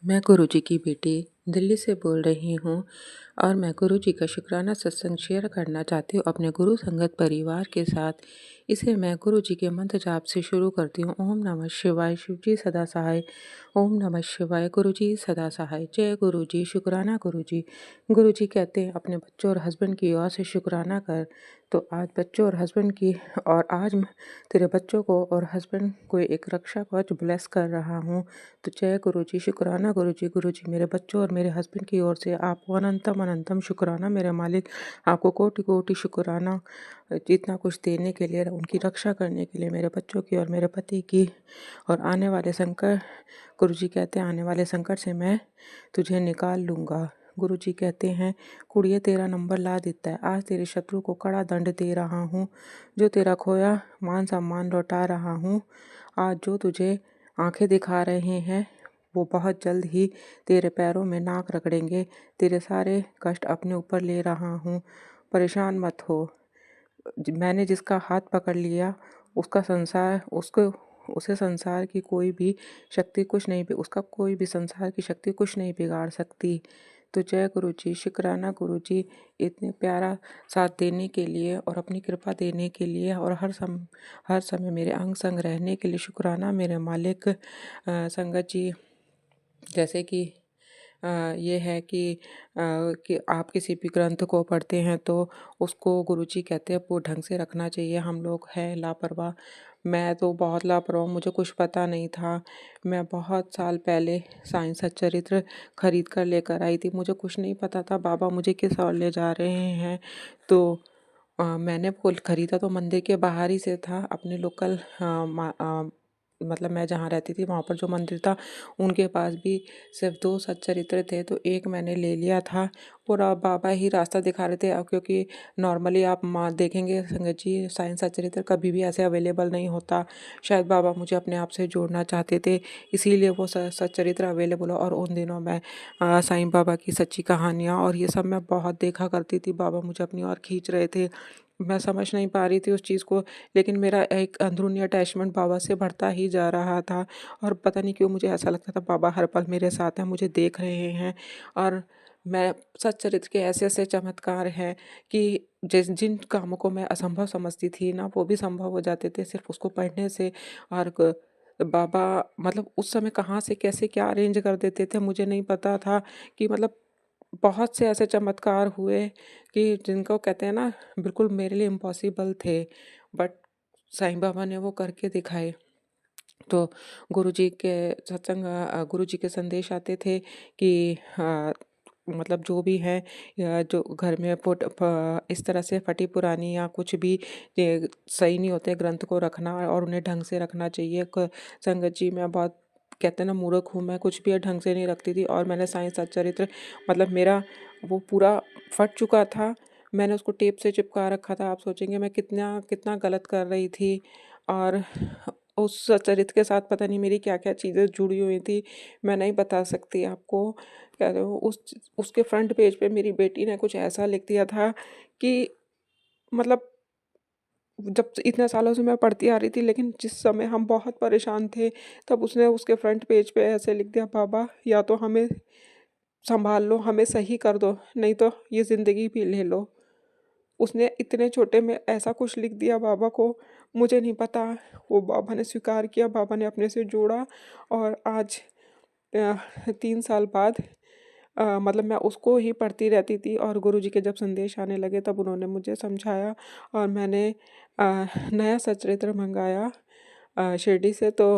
मैं गुरुजी की बेटी दिल्ली से बोल रही हूँ और मैं गुरुजी का शुक्राना सत्संग शेयर करना चाहती हूँ अपने गुरु संगत परिवार के साथ। इसे मैं गुरुजी के मंत्र जाप से शुरू करती हूँ। ओम नमः शिवाय, शिवजी सदा सहाय। ओम नमः शिवाय, गुरुजी सदा सहाय। जय गुरुजी। शुक्राना गुरुजी। गुरुजी कहते हैं अपने बच्चों और हस्बैंड की ओर से शुक्राना कर। तो आज बच्चों और हस्बैंड की और आज मैं तेरे बच्चों को और हस्बैंड को एक रक्षा कवच ब्लेस कर रहा हूँ। तो जय गुरुजी। शुक्राना गुरुजी। गुरुजी मेरे बच्चों और मेरे हस्बैंड की ओर से आपको अनंतम अनंतम शुक्राना मेरे मालिक। आपको कोटि कोटि शुक्राना जितना कुछ देने के लिए, उनकी रक्षा करने के लिए, मेरे बच्चों की और मेरे पति की। और आने वाले संकट, गुरुजी कहते हैं आने वाले संकट से मैं तुझे निकाल लूँगा। गुरुजी कहते हैं कुड़िए तेरा नंबर ला देता है। आज तेरे शत्रु को कड़ा दंड दे रहा हूँ। जो तेरा खोया मान सम्मान लौटा रहा हूँ। आज जो तुझे आंखें दिखा रहे हैं वो बहुत जल्द ही तेरे पैरों में नाक रगड़ेंगे। तेरे सारे कष्ट अपने ऊपर ले रहा हूँ। परेशान मत हो। मैंने जिसका हाथ पकड़ लिया उसका संसार उसको उसे संसार की कोई भी शक्ति कुछ नहीं भी उसका कोई भी संसार की शक्ति कुछ नहीं बिगाड़ सकती। तो जय गुरुजी। शुक्राना गुरुजी इतने प्यारा साथ देने के लिए और अपनी कृपा देने के लिए और हर समय मेरे अंग संग रहने के लिए। शुक्राना मेरे मालिक। संगत जी, जैसे कि ये है कि आप किसी भी ग्रंथ को पढ़ते हैं तो उसको गुरुजी कहते हैं वो ढंग से रखना चाहिए। हम लोग हैं लापरवाह। मैं तो बहुत लापरवाह हूँ, मुझे कुछ पता नहीं था। मैं बहुत साल पहले साईं सच्चरित्र खरीद कर लेकर आई थी। मुझे कुछ नहीं पता था बाबा मुझे किस ओर ले जा रहे हैं। तो मैंने वो खरीदा तो मंदिर के बाहर ही से था, अपने लोकल मतलब मैं जहाँ रहती थी वहाँ पर जो मंदिर था उनके पास भी सिर्फ 2 सच्चरित्र थे। तो एक मैंने ले लिया था। पूरा बाबा ही रास्ता दिखा रहे थे। अब क्योंकि नॉर्मली आप देखेंगे संगत जी, साईं सच्चरित्र कभी भी ऐसे अवेलेबल नहीं होता। शायद बाबा मुझे अपने आप से जोड़ना चाहते थे, इसीलिए वो सच्चरित्र अवेलेबल हो। और उन दिनों मैं साईं बाबा की सच्ची कहानियाँ और ये सब मैं बहुत देखा करती थी। बाबा मुझे अपनी ओर खींच रहे थे। मैं समझ नहीं पा रही थी उस चीज़ को, लेकिन मेरा एक अंदरूनी अटैचमेंट बाबा से बढ़ता ही जा रहा था। और पता नहीं क्यों मुझे ऐसा लगता था बाबा हर पल मेरे साथ हैं, मुझे देख रहे हैं। और मैं सच्चरित्र के ऐसे ऐसे चमत्कार हैं कि जिन कामों को मैं असंभव समझती थी ना, वो भी संभव हो जाते थे सिर्फ उसको पढ़ने से। और बाबा मतलब उस समय कहाँ से कैसे क्या अरेंज कर देते थे मुझे नहीं पता था। कि मतलब बहुत से ऐसे चमत्कार हुए कि जिनको कहते हैं ना, बिल्कुल मेरे लिए इम्पॉसिबल थे, बट साईं बाबा ने वो करके दिखाए। तो गुरुजी के गुरुजी के संदेश आते थे कि मतलब जो भी है या जो घर में इस तरह से फटी पुरानी या कुछ भी ये सही नहीं होते ग्रंथ को रखना और उन्हें ढंग से रखना चाहिए। संगत जी, मैं बहुत कहते हैं ना मूर्ख हूँ, मैं कुछ भी ढंग से नहीं रखती थी। और मैंने साईं सच्चरित्र मतलब मेरा वो पूरा फट चुका था। मैंने उसको टेप से चिपका रखा था। आप सोचेंगे मैं कितना कितना गलत कर रही थी। और उस चरित्र के साथ पता नहीं मेरी क्या-क्या चीज़ें जुड़ी हुई थी, मैं नहीं बता सकती आपको। क्या वो उसके फ्रंट पेज पे मेरी बेटी ने कुछ ऐसा लिख दिया था कि मतलब जब से इतने सालों से मैं पढ़ती आ रही थी, लेकिन जिस समय हम बहुत परेशान थे, तब उसने उसके फ्रंट पेज पे ऐसे लिख दिया, बाबा या तो हमें सँभाल लो, हमें सही कर दो, नहीं तो ये ज़िंदगी भी ले लो। उसने इतने छोटे में ऐसा कुछ लिख दिया बाबा को, मुझे नहीं पता। वो बाबा ने स्वीकार किया, बाबा ने अपने से जोड़ा। और आज 3 साल बाद मतलब मैं उसको ही पढ़ती रहती थी और गुरुजी के जब संदेश आने लगे तब उन्होंने मुझे समझाया और मैंने नया सचरित्र मँगाया शिरडी से। तो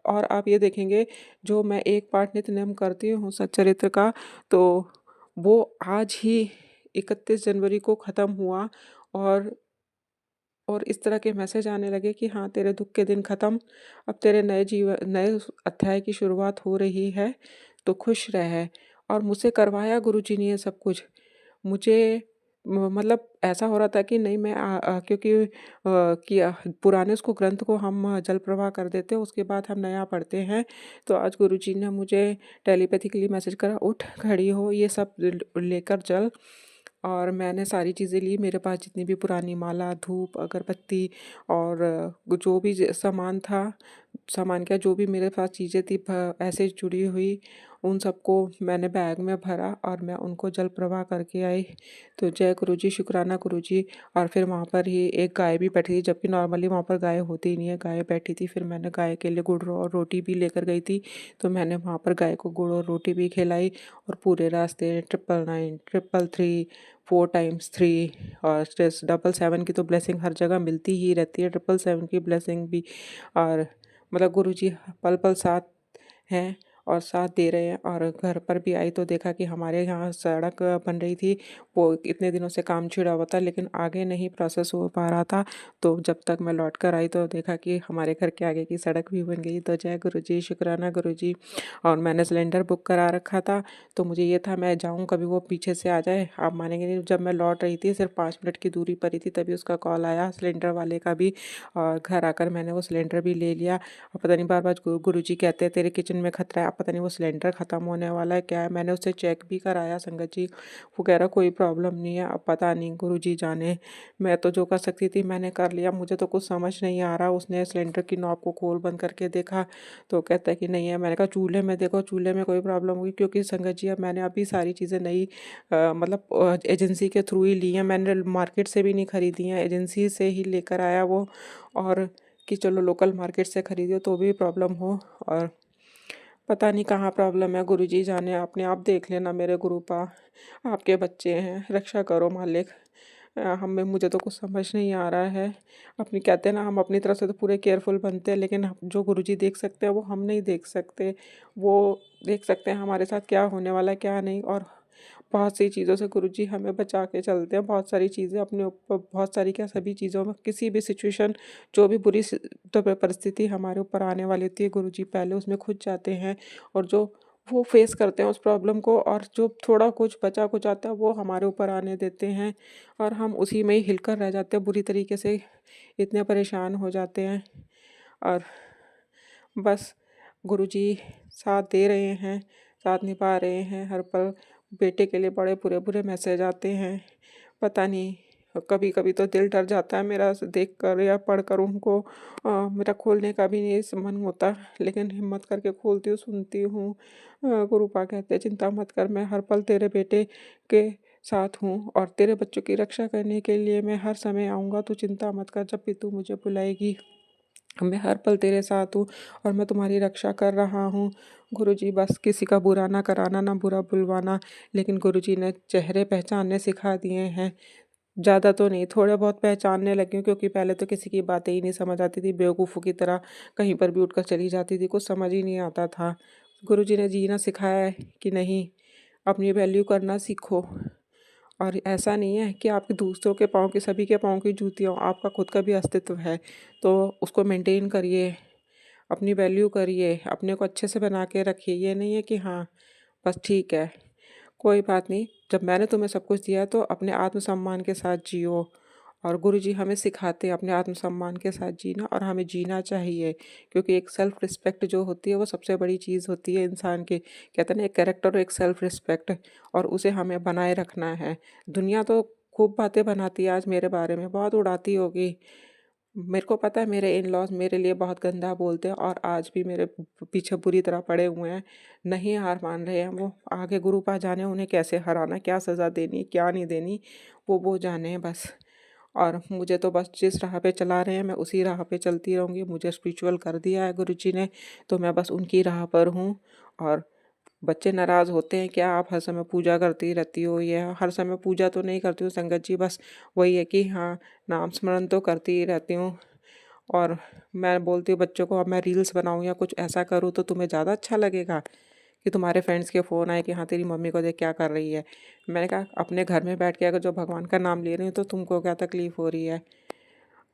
और आप ये देखेंगे जो मैं एक पाठ नित्य नेम करती हूँ सच्चरित्र का, तो वो आज ही 31 जनवरी को ख़त्म हुआ। और इस तरह के मैसेज आने लगे कि हाँ, तेरे दुःख के दिन ख़त्म, अब तेरे नए अध्याय की शुरुआत हो रही है, तो खुश रह। और मुझसे करवाया गुरुजी ने ये सब कुछ। मुझे मतलब ऐसा हो रहा था कि नहीं मैं क्योंकि पुराने उसको ग्रंथ को हम जल प्रवाह कर देते हैं, उसके बाद हम नया पढ़ते हैं। तो आज गुरुजी ने मुझे टेलीपैथिकली मैसेज करा, उठ, खड़ी हो, ये सब लेकर चल। और मैंने सारी चीज़ें ली, मेरे पास जितनी भी पुरानी माला, धूप, अगरबत्ती और जो भी सामान था, सामान क्या जो भी मेरे पास चीज़ें थी ऐसे जुड़ी हुई, उन सबको मैंने बैग में भरा और मैं उनको जल प्रवाह करके आई। तो जय गुरु जी, शुक्राना गुरु जी। और फिर वहाँ पर ही एक गाय भी बैठी थी, जबकि नॉर्मली वहाँ पर गाय होती ही नहीं है, गाय बैठी थी। फिर मैंने गाय के लिए गुड़ और रोटी भी लेकर गई थी, तो मैंने वहाँ पर गाय को गुड़ और रोटी भी खिलाई। और पूरे रास्ते 999, 333, 4 टाइम्स 3 और 777 की तो ब्लेसिंग हर जगह मिलती ही रहती है, 777 की ब्लेसिंग भी। और मतलब गुरुजी पल पल साथ हैं और साथ दे रहे हैं। और घर पर भी आई तो देखा कि हमारे यहाँ सड़क बन रही थी, वो इतने दिनों से काम छिड़ा हुआ था लेकिन आगे नहीं प्रोसेस हो पा रहा था। तो जब तक मैं लौट कर आई तो देखा कि हमारे घर के आगे की सड़क भी बन गई। तो जय गुरुजी, शुक्राना गुरुजी। और मैंने सिलेंडर बुक करा रखा था, तो मुझे ये था मैं जाऊँ कभी वो पीछे से आ जाए। आप मानेंगे नहीं, जब मैं लौट रही थी सिर्फ 5 मिनट की दूरी पर ही थी, तभी उसका कॉल आया सिलेंडर वाले का भी। और घर आकर मैंने वो सिलेंडर भी ले लिया। और पता नहीं बार बार गुरुजी कहते हैं तेरे किचन में खतरा है, अब पता नहीं वो सिलेंडर ख़त्म होने वाला है क्या है। मैंने उससे चेक भी कराया संगत जी, वो कह रहा कोई प्रॉब्लम नहीं है। अब पता नहीं, गुरुजी जाने। मैं तो जो कर सकती थी मैंने कर लिया, मुझे तो कुछ समझ नहीं आ रहा। उसने सिलेंडर की नॉब को खोल बंद करके देखा तो कहता है कि नहीं है। मैंने कहा चूल्हे में देखो, चूल्हे में कोई प्रॉब्लम होगी, क्योंकि संगत जी अब मैंने अभी सारी चीज़ें नई मतलब एजेंसी के थ्रू ही ली हैं, मैंने मार्केट से भी नहीं खरीदी हैं, एजेंसी से ही लेकर आया वो। और कि चलो लोकल मार्केट से खरीदो तो भी प्रॉब्लम हो, और पता नहीं कहाँ प्रॉब्लम है। गुरुजी जाने, आपने आप देख लेना मेरे गुरुपा, आपके बच्चे हैं, रक्षा करो मालिक। हमें मुझे तो कुछ समझ नहीं आ रहा है। अपनी कहते हैं ना, हम अपनी तरफ से तो पूरे केयरफुल बनते हैं, लेकिन जो गुरुजी देख सकते हैं वो हम नहीं देख सकते। वो देख सकते हैं हमारे साथ क्या होने वाला है क्या नहीं। और बहुत सी चीज़ों से गुरुजी हमें बचा के चलते हैं, बहुत सारी चीज़ें अपने ऊपर, बहुत सारी क्या सभी चीज़ों में, किसी भी सिचुएशन, जो भी बुरी तो परिस्थिति हमारे ऊपर आने वाली होती है, गुरुजी पहले उसमें खुद जाते हैं। और जो वो फेस करते हैं उस प्रॉब्लम को, और जो थोड़ा कुछ बचा कुछ आता है वो हमारे ऊपर आने देते हैं, और हम उसी में ही हिलकर रह जाते हैं, बुरी तरीके से इतने परेशान हो जाते हैं। और बस गुरुजी साथ दे रहे हैं, साथ निभा रहे हैं हर पल। बेटे के लिए बड़े बुरे बुरे मैसेज आते हैं, पता नहीं, कभी कभी तो दिल डर जाता है मेरा देख कर या पढ़ कर उनको। मेरा खोलने का भी नहीं मन होता, लेकिन हिम्मत करके खोलती हूँ, सुनती हूँ। गुरुपा कहते हैं चिंता मत कर, मैं हर पल तेरे बेटे के साथ हूँ और तेरे बच्चों की रक्षा करने के लिए मैं हर समय आऊँगा, तू चिंता मत कर, जब भी तू मुझे बुलाएगी मैं हर पल तेरे साथ हूँ और मैं तुम्हारी रक्षा कर रहा हूँ। गुरुजी बस किसी का बुरा ना कराना, ना बुरा बुलवाना। लेकिन गुरुजी ने चेहरे पहचानने सिखा दिए हैं, ज़्यादा तो नहीं, थोड़े बहुत पहचानने लगी हूँ, क्योंकि पहले तो किसी की बातें ही नहीं समझ आती थी, बेवकूफ़ों की तरह कहीं पर भी उठकर चली जाती थी, कुछ समझ ही नहीं आता था। गुरुजी ने जीना सिखाया है कि नहीं, अपनी वैल्यू करना सीखो। और ऐसा नहीं है कि आपके दूसरों के पाँव की, सभी के पाँव की जूती हो, आपका खुद का भी अस्तित्व है, तो उसको मेंटेन करिए, अपनी वैल्यू करिए, अपने को अच्छे से बना के रखिए। ये नहीं है कि हाँ बस ठीक है, कोई बात नहीं, जब मैंने तुम्हें सब कुछ दिया है तो अपने आत्मसम्मान के साथ जियो। और गुरुजी हमें सिखाते हैं अपने आत्मसम्मान के साथ जीना, और हमें जीना चाहिए, क्योंकि एक सेल्फ रिस्पेक्ट जो होती है वो सबसे बड़ी चीज़ होती है इंसान के। कहते हैं ना, एक कैरेक्टर और एक सेल्फ रिस्पेक्ट, और उसे हमें बनाए रखना है। दुनिया तो खूब बातें बनाती है आज मेरे बारे में, बहुत उड़ाती होगी। मेरे को पता है मेरे इन लॉज मेरे लिए बहुत गंदा बोलते हैं, और आज भी मेरे पीछे बुरी तरह पड़े हुए हैं, नहीं हार मान रहे हैं। वो आगे गुरु पा जाने, उन्हें कैसे हराना, क्या सज़ा देनी क्या नहीं देनी, वो जाने हैं बस। और मुझे तो बस जिस राह पे चला रहे हैं मैं उसी राह पे चलती रहूँगी। मुझे स्पिरिचुअल कर दिया है गुरुजी ने, तो मैं बस उनकी राह पर हूँ। और बच्चे नाराज़ होते हैं, क्या आप हर समय पूजा करती रहती हो? ये हर समय पूजा तो नहीं करती हूँ संगत जी, बस वही है कि हाँ, नाम स्मरण तो करती ही रहती हूँ। और मैं बोलती हूँ बच्चों को, अब मैं रील्स बनाऊँ या कुछ ऐसा करूँ तो तुम्हें ज़्यादा अच्छा लगेगा कि तुम्हारे फ्रेंड्स के फ़ोन आए कि हाँ तेरी मम्मी को देख क्या कर रही है। मैंने कहा अपने घर में बैठ के अगर जो भगवान का नाम ले रही हूँ तो तुमको क्या तकलीफ़ हो रही है।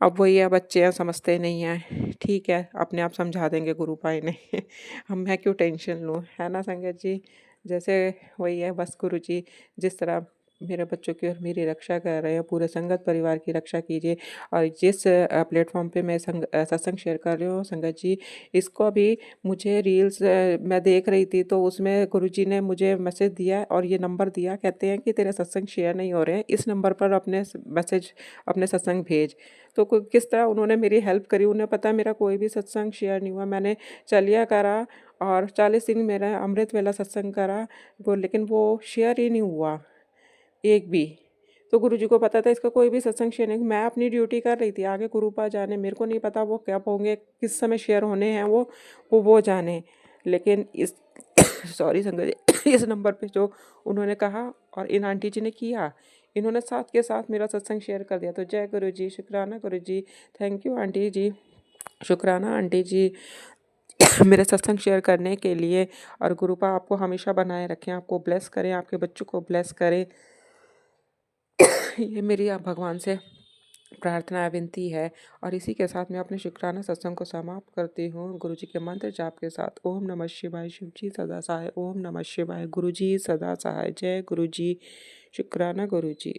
अब वही है, बच्चे हैं समझते नहीं हैं, ठीक है अपने आप समझा देंगे गुरु भाई ने। हम मैं क्यों टेंशन लूँ, है ना संगत जी। जैसे वही है, बस गुरु जी जिस तरह मेरे बच्चों की और मेरी रक्षा कर रहे हैं, पूरे संगत परिवार की रक्षा कीजिए। और जिस प्लेटफ़ॉर्म पे मैं सत्संग शेयर कर रही हूँ संगत जी, इसको भी मुझे रील्स मैं देख रही थी, तो उसमें गुरुजी ने मुझे मैसेज दिया और ये नंबर दिया, कहते हैं कि तेरे सत्संग शेयर नहीं हो रहे हैं, इस नंबर पर अपने सत्संग भेज। तो किस तरह उन्होंने मेरी हेल्प करी, उन्हें पता है मेरा कोई भी सत्संग शेयर नहीं हुआ। मैंने चलिया करा और 40 दिन मेरा अमृत वेला सत्संग करा, वो लेकिन वो शेयर ही नहीं हुआ एक भी। तो गुरुजी को पता था इसका कोई भी सत्संग शेयर नहीं। मैं अपनी ड्यूटी कर रही थी, आगे गुरुपा जाने, मेरे को नहीं पता वो कब होंगे, किस समय शेयर होने हैं, वो जाने। लेकिन इस सॉरी संगत जी, इस नंबर पे जो उन्होंने कहा और इन आंटी जी ने किया, इन्होंने साथ के साथ मेरा सत्संग शेयर कर दिया। तो जय गुरु जी, शुक्राना गुरु जी, थैंक यू आंटी जी, शुक्राना आंटी जी मेरे सत्संग शेयर करने के लिए। और गुरुपा आपको हमेशा बनाए रखें, आपको ब्लेस करें, आपके बच्चों को ब्लेस करें। ये मेरी आप भगवान से प्रार्थना विनती है। और इसी के साथ मैं अपने शुक्राना सत्संग को समाप्त करती हूँ गुरु जी के मंत्र जाप के साथ। ओम नमः शिवाय, शिव जी सदा सहाय। ओम नमः शिवाय, गुरु जी सदा सहाय। जय गुरु जी, शुक्राना गुरु जी।